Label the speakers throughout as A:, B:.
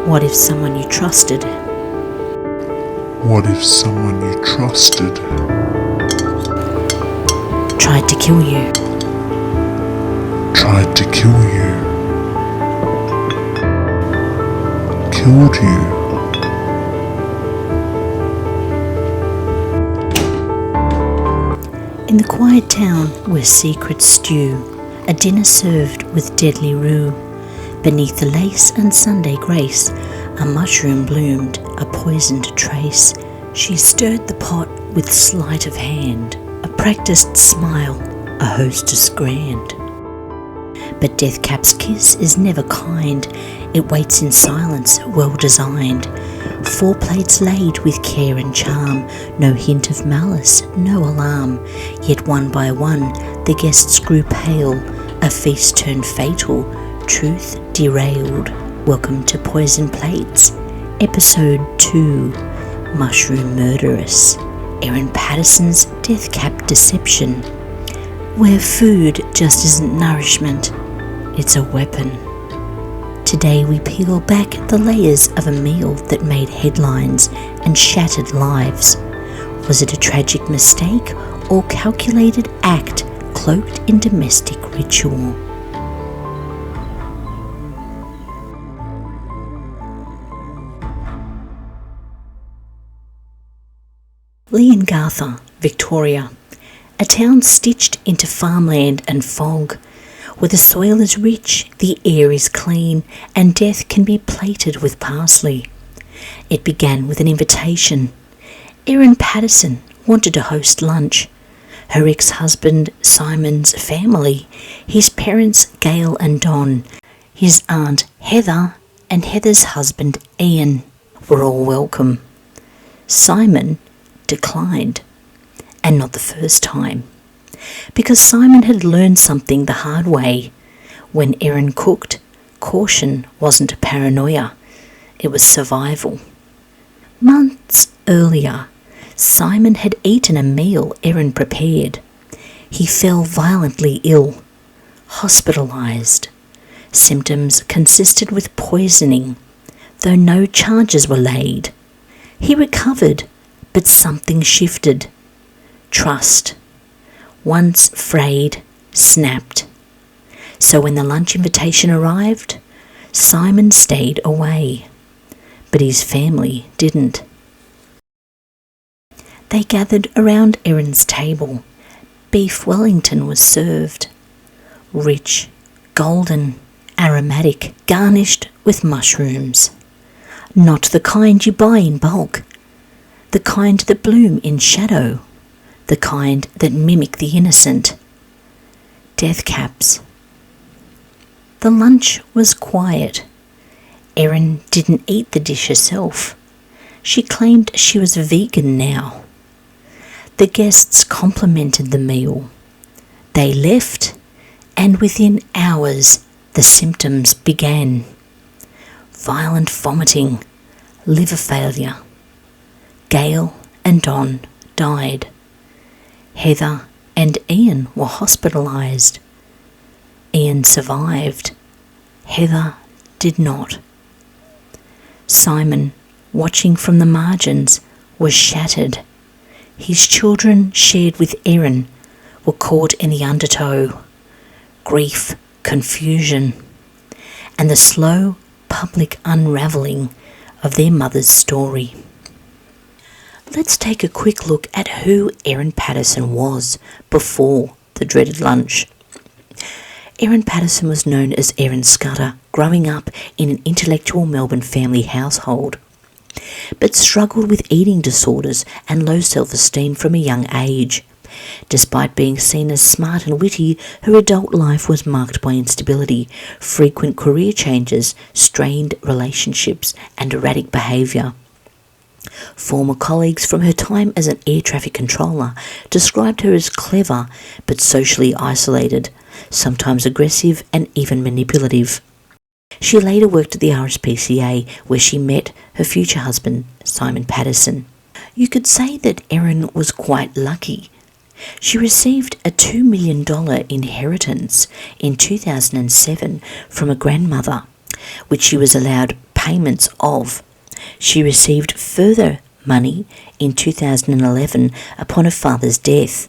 A: What if someone you trusted?
B: What if someone you trusted
A: Tried to kill you?
B: tried to kill you, killed you?
A: In the quiet town where secrets stew, a dinner served with deadly rue. Beneath the lace and Sunday grace, a mushroom bloomed, a poisoned trace. She stirred the pot with sleight of hand, a practiced smile, a hostess grand. But Deathcap's kiss is never kind, it waits in silence, well designed. 4 plates laid with care and charm, no hint of malice, no alarm. Yet one by one the guests grew pale, a feast turned fatal, truth derailed. Welcome to Poison Plates, Episode 2, Mushroom Murderess, Erin Patterson's Deathcap Deception, where food just isn't nourishment, it's a weapon. Today we peel back the layers of a meal that made headlines and shattered lives. Was it a tragic mistake or calculated act cloaked in domestic ritual? Leongatha, Victoria, a town stitched into farmland and fog, where the soil is rich, the air is clean, and death can be plated with parsley. It began with an invitation. Erin Patterson wanted to host lunch. Her ex-husband Simon's family, his parents Gail and Don, his aunt Heather and Heather's husband Ian were all welcome. Simon declined, and not the first time, because Simon had learned something the hard way. When Erin cooked, caution wasn't paranoia, it was survival. Months earlier, Simon had eaten a meal Erin prepared. He fell violently ill, hospitalised. Symptoms consisted with poisoning, though no charges were laid. He recovered, but something shifted. Trust, once frayed, snapped. So when the lunch invitation arrived, Simon stayed away, but his family didn't. They gathered around Erin's table. Beef Wellington was served. Rich, golden, aromatic, garnished with mushrooms. Not the kind you buy in bulk. The kind that bloom in shadow, the kind that mimic the innocent. Deathcaps. The lunch was quiet. Erin didn't eat the dish herself. She claimed she was vegan now. The guests complimented the meal. They left, and within hours the symptoms began. Violent vomiting, liver failure. Gail and Don died. Heather and Ian were hospitalised. Ian survived. Heather did not. Simon, watching from the margins, was shattered. His children, shared with Erin, were caught in the undertow. Grief, confusion, and the slow public unravelling of their mother's story. Let's take a quick look at who Erin Patterson was before the dreaded lunch. Erin Patterson was known as Erin Scudder, growing up in an intellectual Melbourne family household, but struggled with eating disorders and low self-esteem from a young age. Despite being seen as smart and witty, her adult life was marked by instability, frequent career changes, strained relationships, and erratic behaviour. Former colleagues from her time as an air traffic controller described her as clever but socially isolated, sometimes aggressive and even manipulative. She later worked at the RSPCA, where she met her future husband, Simon Patterson. You could say that Erin was quite lucky. She received a $2 million inheritance in 2007 from a grandmother, which she was allowed payments of. She received further money in 2011 upon her father's death.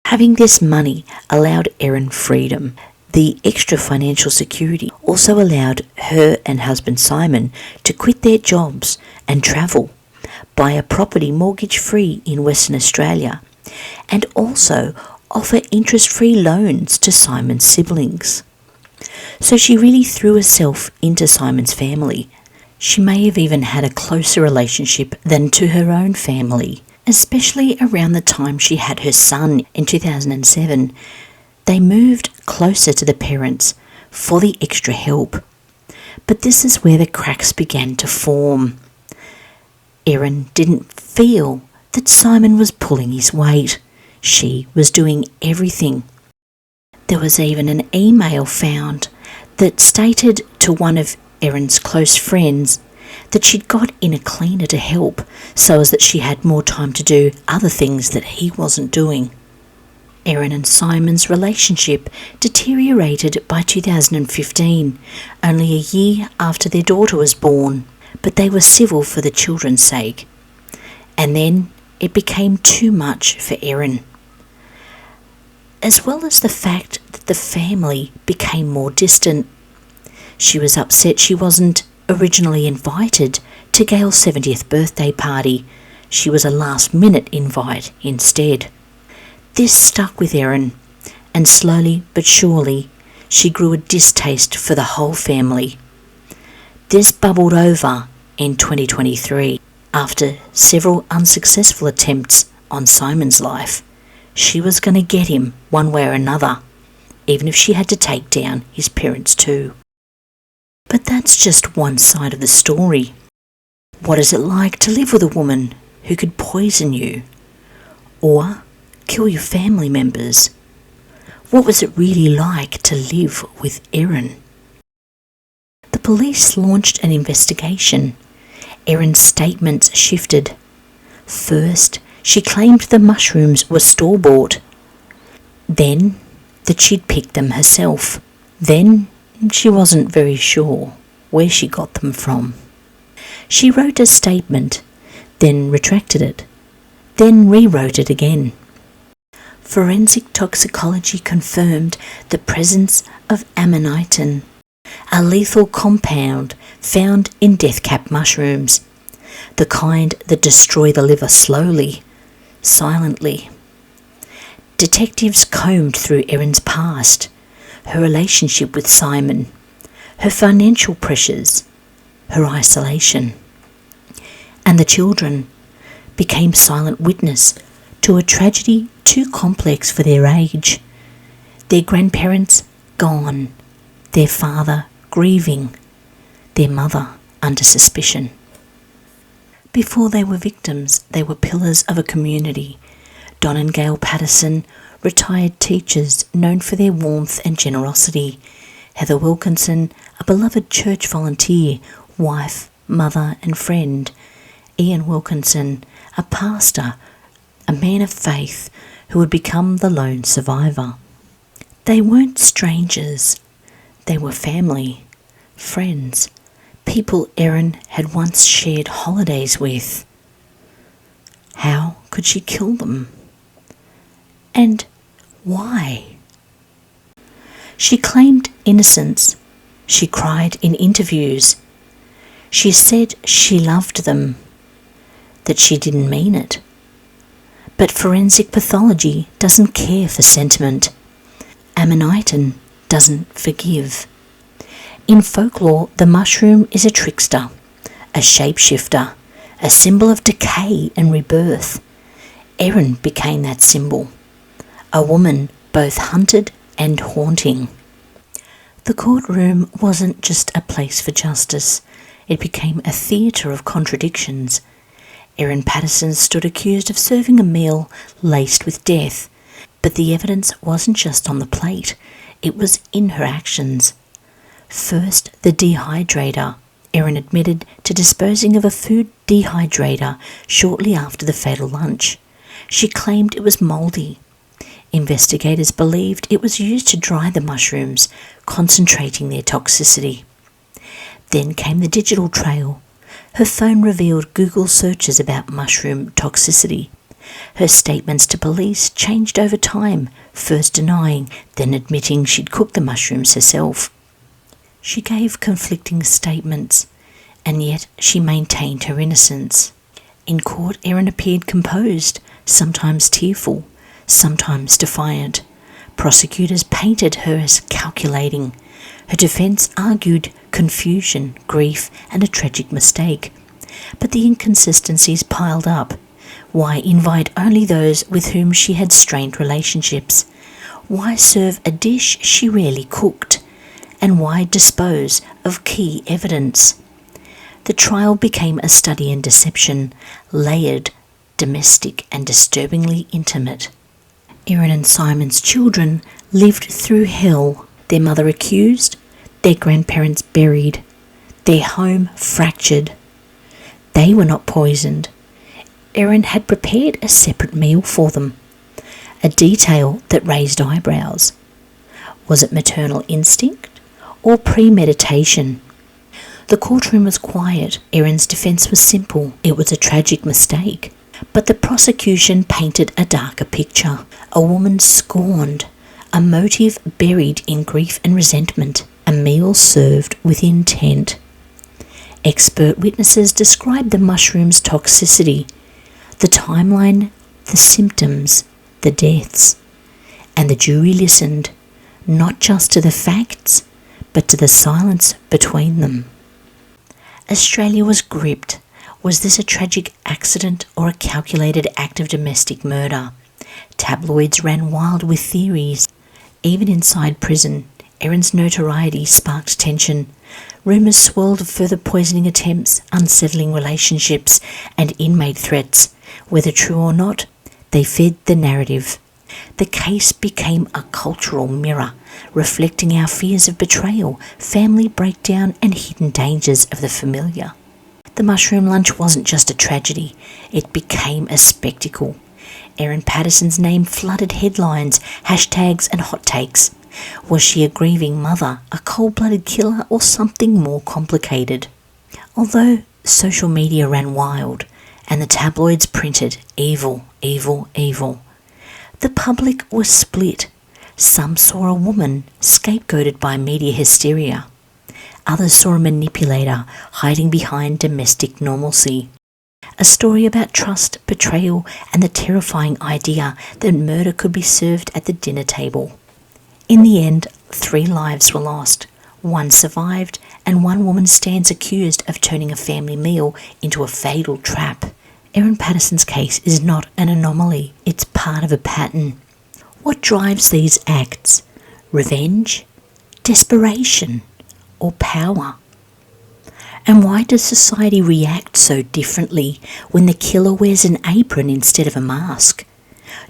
A: Having this money allowed Erin freedom. The extra financial security also allowed her and husband Simon to quit their jobs and travel, buy a property mortgage-free in Western Australia, and also offer interest-free loans to Simon's siblings. So she really threw herself into Simon's family. She may have even had a closer relationship than to her own family, especially around the time she had her son in 2007. They moved closer to the parents for the extra help. But this is where the cracks began to form. Erin didn't feel that Simon was pulling his weight. She was doing everything. There was even an email found that stated to one of Erin's close friends that she'd got in a cleaner to help so as that she had more time to do other things that he wasn't doing. Erin and Simon's relationship deteriorated by 2015, only a year after their daughter was born, but they were civil for the children's sake. And then it became too much for Erin, as well as the fact that the family became more distant. She was upset she wasn't originally invited to Gail's 70th birthday party. She was a last-minute invite instead. This stuck with Erin, and slowly but surely she grew a distaste for the whole family. This bubbled over in 2023 after several unsuccessful attempts on Simon's life. She was going to get him one way or another, even if she had to take down his parents too. But that's just one side of the story. What is it like to live with a woman who could poison you or kill your family members? What was it really like to live with Erin? The police launched an investigation. Erin's statements shifted. First, she claimed the mushrooms were store-bought. Then, that she'd picked them herself. Then, she wasn't very sure where she got them from. She wrote a statement, then retracted it, then rewrote it again. Forensic toxicology confirmed the presence of amanitin, a lethal compound found in death cap mushrooms, the kind that destroy the liver slowly, silently. Detectives combed through Erin's past, her relationship with Simon, her financial pressures, her isolation, and the children became silent witness to a tragedy too complex for their age. Their grandparents gone, their father grieving, their mother under suspicion. Before they were victims, they were pillars of a community. Don and Gail Patterson, retired teachers known for their warmth and generosity. Heather Wilkinson, a beloved church volunteer, wife, mother and friend. Ian Wilkinson, a pastor, a man of faith who would become the lone survivor. They weren't strangers. They were family, friends, people Erin had once shared holidays with. How could she kill them? And why? She claimed innocence. She cried in interviews. She said she loved them, that she didn't mean it. But forensic pathology doesn't care for sentiment. Amanitin doesn't forgive. In folklore, the mushroom is a trickster, a shapeshifter, a symbol of decay and rebirth. Erin became that symbol, a woman both hunted and haunting. The courtroom wasn't just a place for justice. It became a theatre of contradictions. Erin Patterson stood accused of serving a meal laced with death, but the evidence wasn't just on the plate, it was in her actions. First, the dehydrator. Erin admitted to disposing of a food dehydrator shortly after the fatal lunch. She claimed it was mouldy. Investigators believed it was used to dry the mushrooms, concentrating their toxicity. Then came the digital trail. Her phone revealed Google searches about mushroom toxicity. Her statements to police changed over time, first denying, then admitting she'd cooked the mushrooms herself. She gave conflicting statements, and yet she maintained her innocence. In court, Erin appeared composed, sometimes tearful, sometimes defiant. Prosecutors painted her as calculating. Her defence argued confusion, grief, and a tragic mistake. But the inconsistencies piled up. Why invite only those with whom she had strained relationships? Why serve a dish she rarely cooked? And why dispose of key evidence? The trial became a study in deception, layered, domestic, and disturbingly intimate. Erin and Simon's children lived through hell, their mother accused, their grandparents buried, their home fractured. They were not poisoned. Erin had prepared a separate meal for them, a detail that raised eyebrows. Was it maternal instinct or premeditation? The courtroom was quiet. Erin's defence was simple. It was a tragic mistake. But the prosecution painted a darker picture. A woman scorned, a motive buried in grief and resentment, a meal served with intent. Expert witnesses described the mushroom's toxicity, the timeline, the symptoms, the deaths, and the jury listened, not just to the facts, but to the silence between them. Australia was gripped. Was this a tragic accident or a calculated act of domestic murder? Tabloids ran wild with theories. Even inside prison, Erin's notoriety sparked tension. Rumours swirled of further poisoning attempts, unsettling relationships, and inmate threats. Whether true or not, they fed the narrative. The case became a cultural mirror, reflecting our fears of betrayal, family breakdown, and hidden dangers of the familiar. The mushroom lunch wasn't just a tragedy, it became a spectacle. Erin Patterson's name flooded headlines, hashtags, and hot takes. Was she a grieving mother, a cold-blooded killer, or something more complicated? Although social media ran wild, and the tabloids printed evil, evil, evil, the public was split. Some saw a woman scapegoated by media hysteria. Others saw a manipulator hiding behind domestic normalcy. A story about trust, betrayal, and the terrifying idea that murder could be served at the dinner table. In the end, 3 lives were lost. 1 survived, and 1 woman stands accused of turning a family meal into a fatal trap. Erin Patterson's case is not an anomaly, it's part of a pattern. What drives these acts? Revenge? Desperation? Or power? And why does society react so differently when the killer wears an apron instead of a mask?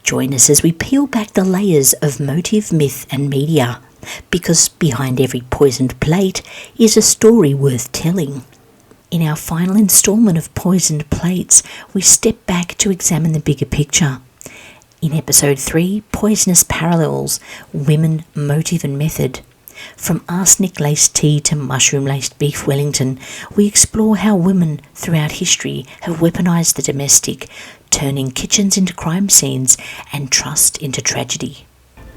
A: Join us as we peel back the layers of motive, myth and media, because behind every poisoned plate is a story worth telling. In our final instalment of Poisoned Plates, we step back to examine the bigger picture. In episode 3, Poisonous Parallels, Women, Motive and Method. From arsenic-laced tea to mushroom-laced beef Wellington, we explore how women throughout history have weaponized the domestic, turning kitchens into crime scenes and trust into tragedy.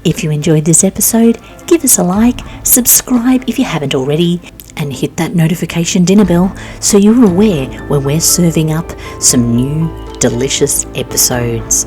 A: If you enjoyed this episode, give us a like, subscribe if you haven't already, and hit that notification dinner bell so you're aware when we're serving up some new delicious episodes.